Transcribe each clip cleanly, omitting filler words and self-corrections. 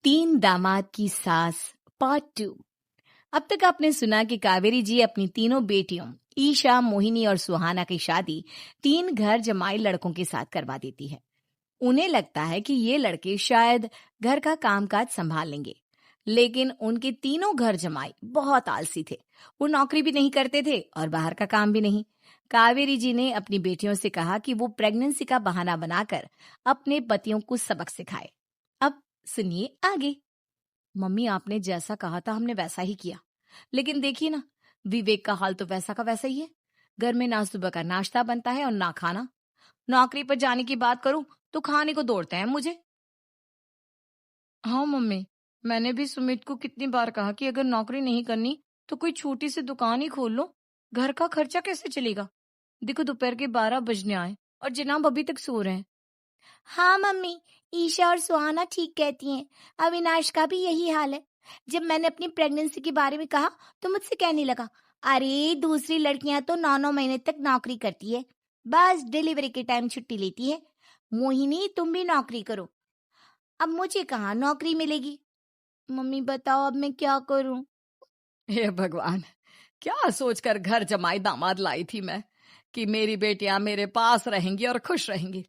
तीन दामाद की सास पार्ट 2। अब तक आपने सुना कि कावेरी जी अपनी तीनों बेटियों ईशा, मोहिनी और सुहाना की शादी तीन घर जमाई लड़कों के साथ करवा देती है। उन्हें लगता है कि ये लड़के शायद घर का कामकाज संभाल लेंगे, लेकिन उनके तीनों घर जमाई बहुत आलसी थे। वो नौकरी भी नहीं करते थे और बाहर का काम भी नहीं। कावेरी जी ने अपनी बेटियों से कहा कि वो प्रेगनेंसी का बहाना बनाकर अपने पतियों को सबक सिखाए। अब सुनिए आगे। मम्मी, आपने जैसा कहा था हमने वैसा ही किया, लेकिन देखिए ना, विवेक का हाल तो वैसा का वैसा ही है। घर में ना सुबह का नाश्ता बनता है और ना खाना। नौकरी पर जाने की बात करूं तो खाने को दौड़ते हैं मुझे। हाँ मम्मी, मैंने भी सुमित को कितनी बार कहा कि अगर नौकरी नहीं करनी तो कोई छोटी सी दुकान ही खोल लो। घर का खर्चा कैसे चलेगा? देखो, दोपहर के 12 बजने आए और जनाब अभी तक सो रहे हैं। हाँ मम्मी, ईशा और सुहाना ठीक कहती हैं। अविनाश का भी यही हाल है। जब मैंने अपनी प्रेगनेंसी के बारे में कहा तो मुझसे कहने लगा, अरे दूसरी लड़कियां तो 9 महीने तक नौकरी करती है, बस डिलीवरी के टाइम छुट्टी लेती है। मोहिनी, तुम भी नौकरी करो। अब मुझे कहाँ नौकरी मिलेगी? मम्मी बताओ, अब मैं क्या करूं? हे भगवान, क्या सोचकर घर जमाई दामाद लाई थी मैं कि मेरी बेटियां मेरे पास रहेंगी और खुश रहेंगी।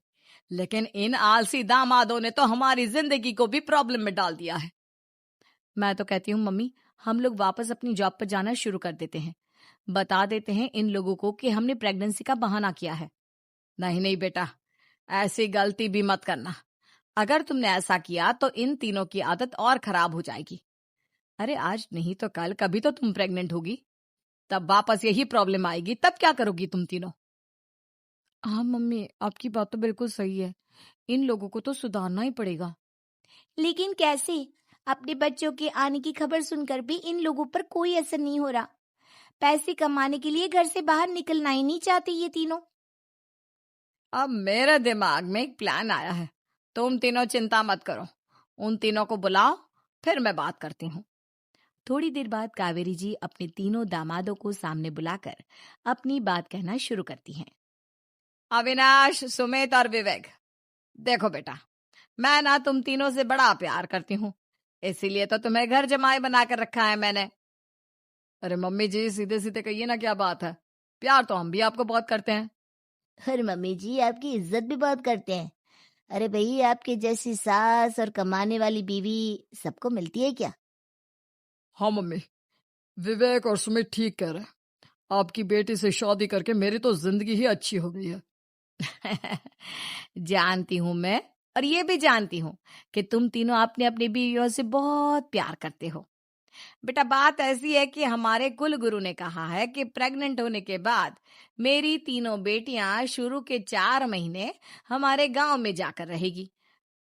लेकिन इन आलसी दामादों ने तो हमारी जिंदगी को भी प्रॉब्लम में डाल दिया है। मैं तो कहती हूँ मम्मी, हम लोग वापस अपनी जॉब पर जाना शुरू कर देते हैं। बता देते हैं इन लोगों को कि हमने प्रेगनेंसी का बहाना किया है। नहीं नहीं बेटा, ऐसी गलती भी मत करना। अगर तुमने ऐसा किया तो इन तीनों की आदत और खराब हो जाएगी। अरे आज नहीं तो कल कभी तो तुम प्रेग्नेंट होगी, तब वापस यही प्रॉब्लम आएगी। तब क्या करोगी तुम तीनों? हाँ मम्मी, आपकी बात तो बिल्कुल सही है। इन लोगों को तो सुधारना ही पड़ेगा। लेकिन कैसे? अपने बच्चों के आने की खबर सुनकर भी इन लोगों पर कोई असर नहीं हो रहा। पैसे कमाने के लिए घर से बाहर निकलना ही नहीं चाहते ये तीनों। अब मेरे दिमाग में एक प्लान आया है। तुम तीनों चिंता मत करो, उन तीनों को बुलाओ, फिर मैं बात करती हूँ। थोड़ी देर बाद कावेरी जी अपने तीनों दामादों को सामने बुलाकर अपनी बात कहना शुरू करती हैं। अविनाश, सुमित और विवेक, देखो बेटा, मैं ना तुम तीनों से बड़ा प्यार करती हूँ, इसीलिए तो तुम्हें घर जमाई बनाकर रखा है मैंने। अरे मम्मी जी, सीधे सीधे कहिए ना, क्या बात है? प्यार तो हम भी आपको बहुत करते हैं। अरे मम्मी जी, आपकी इज्जत भी बहुत करते हैं। अरे भाई, आपके जैसी सास और कमाने वाली बीवी सबको मिलती है क्या? हाँ मम्मी, विवेक और सुमित ठीक कह रहे हैं। आपकी बेटी से शादी करके मेरी तो जिंदगी ही अच्छी हो गई है। जानती हूँ मैं, और ये भी जानती हूँ कि तुम तीनों अपने अपनी बीवियों से बहुत प्यार करते हो। बेटा, बात ऐसी है कि हमारे कुल गुरु ने कहा है कि प्रेग्नेंट होने के बाद मेरी तीनों बेटियां शुरू के 4 महीने हमारे गांव में जाकर रहेगी,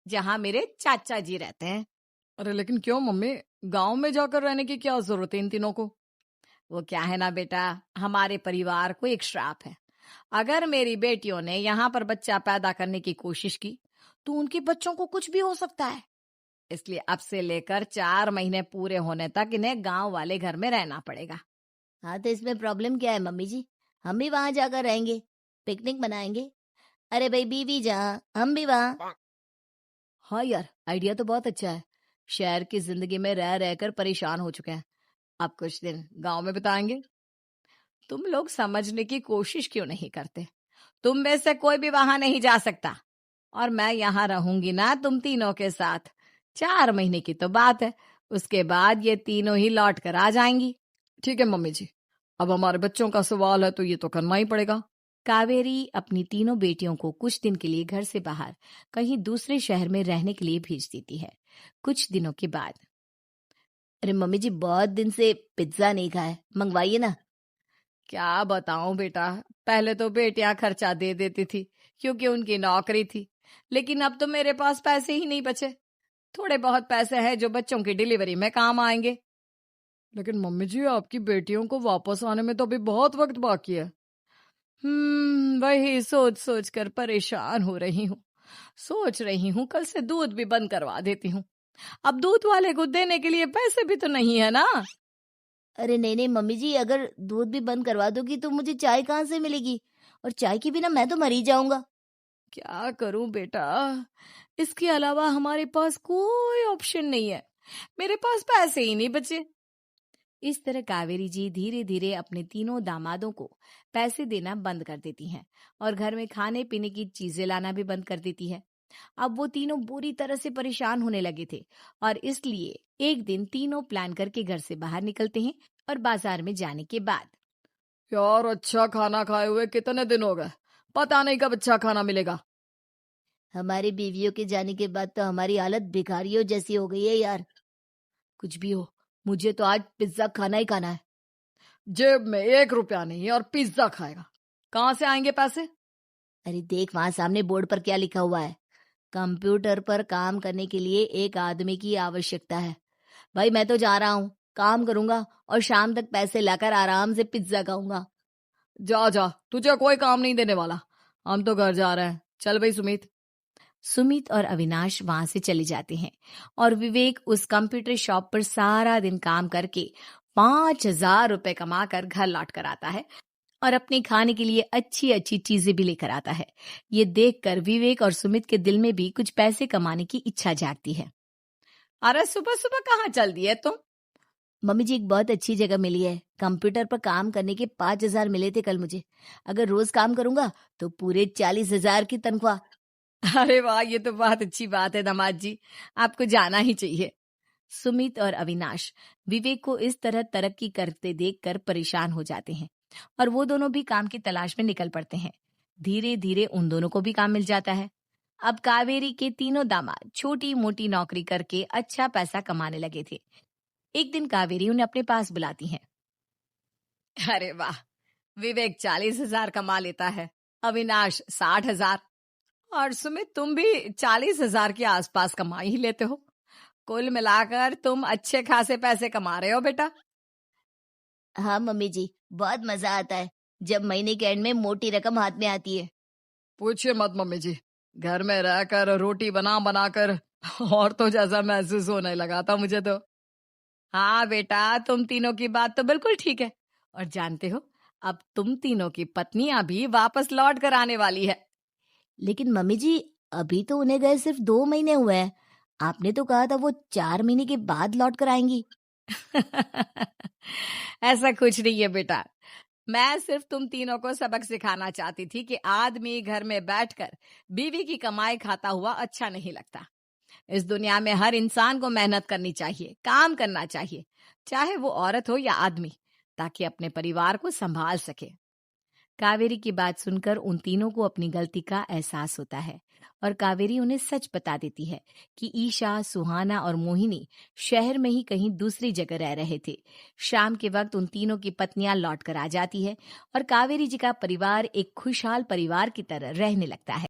जहां मेरे चाचा जी रहते हैं। अरे लेकिन क्यों मम्मी, गांव में जाकर रहने की क्या जरूरत है इन तीनों को? वो क्या है ना बेटा, हमारे परिवार को एक श्राप है। अगर मेरी बेटियों ने यहाँ पर बच्चा पैदा करने की कोशिश की तो उनके बच्चों को कुछ भी हो सकता है। इसलिए अब से लेकर 4 महीने पूरे होने तक इन्हें गांव वाले घर में रहना पड़ेगा। हाँ, तो इसमें प्रॉब्लम क्या है मम्मी जी? हम भी वहां जाकर रहेंगे, पिकनिक मनाएंगे। अरे भाई, बीवी जहाँ हम भी वहाँ। हाँ यार, आइडिया तो बहुत अच्छा है। शहर की जिंदगी में रह रहकर परेशान हो चुके हैं, अब कुछ दिन गांव में बिताएंगे। तुम लोग समझने की कोशिश क्यों नहीं करते? तुम में से कोई भी वहां नहीं जा सकता, और मैं यहाँ रहूंगी ना तुम तीनों के साथ। 4 महीने की तो बात है, उसके बाद ये तीनों ही लौट कर आ जाएंगी। ठीक है मम्मी जी, अब हमारे बच्चों का सवाल है तो ये तो करना ही पड़ेगा। कावेरी अपनी तीनों बेटियों को कुछ दिन के लिए घर से बाहर कहीं दूसरे शहर में रहने के लिए भेज देती है। कुछ दिनों के बाद, अरे मम्मी जी, बहुत दिन से पिज्जा नहीं खाया, मंगवाइए ना। क्या बताऊं बेटा, पहले तो बेटियां खर्चा दे देती थी क्योंकि उनकी नौकरी थी, लेकिन अब तो मेरे पास पैसे ही नहीं बचे। थोड़े बहुत पैसे हैं जो बच्चों की डिलीवरी में काम आएंगे। लेकिन मम्मी जी, आपकी बेटियों को वापस आने में तो अभी बहुत वक्त बाकी है। वही सोच सोच कर परेशान हो रही हूँ। सोच रही हूँ कल से दूध भी बंद करवा देती हूँ। अब दूध वाले को देने के लिए पैसे भी तो नहीं है ना। अरे नहीं नहीं मम्मी जी, अगर दूध भी बंद करवा दोगी तो मुझे चाय कहाँ से मिलेगी? और चाय के बिना मैं तो मर ही जाऊंगा। क्या करूं बेटा, इसके अलावा हमारे पास कोई ऑप्शन नहीं है। मेरे पास पैसे ही नहीं बचे। इस तरह कावेरी जी धीरे धीरे अपने तीनों दामादों को पैसे देना बंद कर देती हैं और घर में खाने पीने की चीजें लाना भी बंद कर देती है। अब वो तीनों बुरी तरह से परेशान होने लगे थे और इसलिए एक दिन तीनों प्लान करके घर से बाहर निकलते हैं और बाजार में जाने के बाद, यार अच्छा खाना खाए हुए कितने दिन हो गए, पता नहीं कब अच्छा खाना मिलेगा। हमारी बीवियों के जाने के बाद तो हमारी हालत भिखारियों जैसी हो गई है यार। कुछ भी हो, मुझे तो आज पिज्जा खाना ही खाना है। जेब में 1 रुपया नहीं और पिज्जा खाएगा, कहाँ से आएंगे पैसे? अरे देख वहां सामने बोर्ड पर क्या लिखा हुआ है, कंप्यूटर पर काम करने के लिए एक आदमी की आवश्यकता है। भाई मैं तो जा रहा हूँ, काम करूंगा और शाम तक पैसे लाकर आराम से पिज्जा खाऊंगा। जा जा, तुझे कोई काम नहीं देने वाला, हम तो घर जा रहे हैं। चल भाई सुमित। सुमित और अविनाश वहां से चले जाते हैं और विवेक उस कंप्यूटर शॉप पर सारा दिन काम करके 5,000 रुपए कमाकर घर लौट कर आता है और अपने खाने के लिए अच्छी अच्छी चीजें भी लेकर आता है। ये देखकर विवेक और सुमित के दिल में भी कुछ पैसे कमाने की इच्छा जागती है। अरे सुबह सुबह कहाँ चल दी है तुम? मम्मी जी एक बहुत अच्छी जगह मिली है, कंप्यूटर पर काम करने के 5,000 मिले थे कल मुझे। अगर रोज काम करूंगा तो पूरे 40,000 की तनख्वाह। अरे वाह, ये तो बहुत अच्छी बात है दामाद जी, आपको जाना ही चाहिए। सुमित और अविनाश विवेक को इस तरह तरक्की करते देखकर परेशान हो जाते हैं और वो दोनों भी काम की तलाश में निकल पड़ते हैं। धीरे धीरे उन दोनों को भी काम मिल जाता है। अब कावेरी के तीनों दामाद छोटी मोटी नौकरी करके अच्छा पैसा कमाने लगे थे। एक दिन कावेरी उन्हें अपने पास बुलाती है। अरे वाह, विवेक 40,000 कमा लेता है, अविनाश 60,000 और सुमित तुम भी 40,000 के आसपास कमा ही लेते हो। कुल मिलाकर तुम अच्छे खासे पैसे कमा रहे हो बेटा। हाँ मम्मी जी, बहुत मजा आता है जब महीने के एंड में मोटी रकम हाथ में आती है। पूछिए मत मम्मी जी, घर में रहकर रोटी बना बनाकर और तो जैसा महसूस होने लगा था मुझे तो। हाँ बेटा, तुम तीनों की बात तो बिल्कुल ठीक है। और जानते हो, अब तुम तीनों की पत्नियां भी वापस लौट कर आने वाली है। लेकिन मम्मी जी अभी तो उन्हें गए सिर्फ 2 महीने हुए हैं, आपने तो कहा था वो 4 महीने के बाद लौट कर आएंगी। ऐसा कुछ नहीं है बेटा, मैं सिर्फ तुम तीनों को सबक सिखाना चाहती थी कि आदमी घर में बैठकर बीवी की कमाई खाता हुआ अच्छा नहीं लगता। इस दुनिया में हर इंसान को मेहनत करनी चाहिए, काम करना चाहिए, चाहे वो औरत हो या आदमी, ताकि अपने परिवार को संभाल सके। कावेरी की बात सुनकर उन तीनों को अपनी गलती का एहसास होता है और कावेरी उन्हें सच बता देती है कि ईशा, सुहाना और मोहिनी शहर में ही कहीं दूसरी जगह रह रहे थे। शाम के वक्त उन तीनों की पत्नियां लौट कर आ जाती है और कावेरी जी का परिवार एक खुशहाल परिवार की तरह रहने लगता है।